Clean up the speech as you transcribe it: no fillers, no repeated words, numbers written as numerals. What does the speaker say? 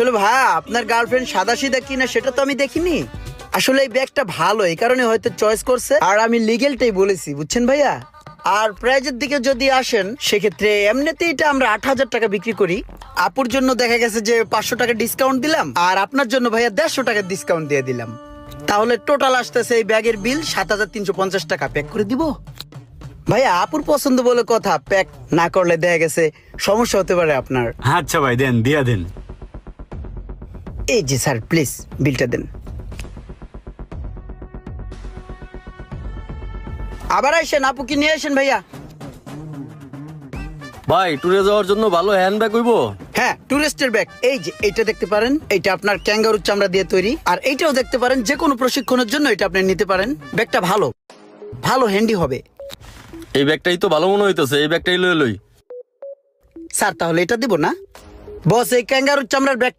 আসলে ভাই আপনার গার্লফ্রেন্ড সাদাসিধা কিনা সেটা তো আমি দেখিনি। আসলে এই ব্যাগটা ভালো, এই কারণে হয়তো চয়েস করছে, আর আমি লিগেলটাই বলেছি, বুঝছেন ভাইয়া। আর প্রাইজের দিকে যদি আসেন সেক্ষেত্রে এমনিতেই এটা আমরা 8,000 টাকা বিক্রি করি। আপুর জন্য দেখা গেছে যে 500 টাকা ডিসকাউন্ট দিলাম, আর আপনার জন্য ভাইয়া 150 টাকা ডিসকাউন্ট দিয়ে দিলাম। তাহলে টোটাল আসতেছে এই ব্যাগের বিল 7,350 টাকা। প্যাক করে দিব ভাইয়া, আপুর পছন্দ বলে কথা, প্যাক না করলে দেখা গেছে সমস্যা হতে পারে আপনার। আচ্ছা ভাই, দেন, দিয়া দেন। এই যে স্যার, প্লিজ বিলটা দেন। আবার আসেন, আপুকে নিয়ে আসেন ভাইয়া। ভাই ট্যুরে যাওয়ার জন্য ভালো হ্যান্ডব্যাগ হইবো? হ্যাঁ, টুরিস্টের ব্যাগ। এই যে এইটা দেখতে পারেন, এটা আপনার ক্যাঙ্গারুর চামড়া দিয়ে তৈরি। আর এইটাও দেখতে পারেন, যে কোনো প্রশিক্ষণের জন্য এটা আপনি নিতে পারেন। ব্যাগটা ভালো ভালো হ্যান্ডি হবে। এই ব্যাগটাই তো ভালো মনে হইতেছে, এই ব্যাগটাই লই লই। স্যার তাহলে এটা দিব না? বস, এই ক্যাঙ্গারুর চামড়ার ব্যাগটা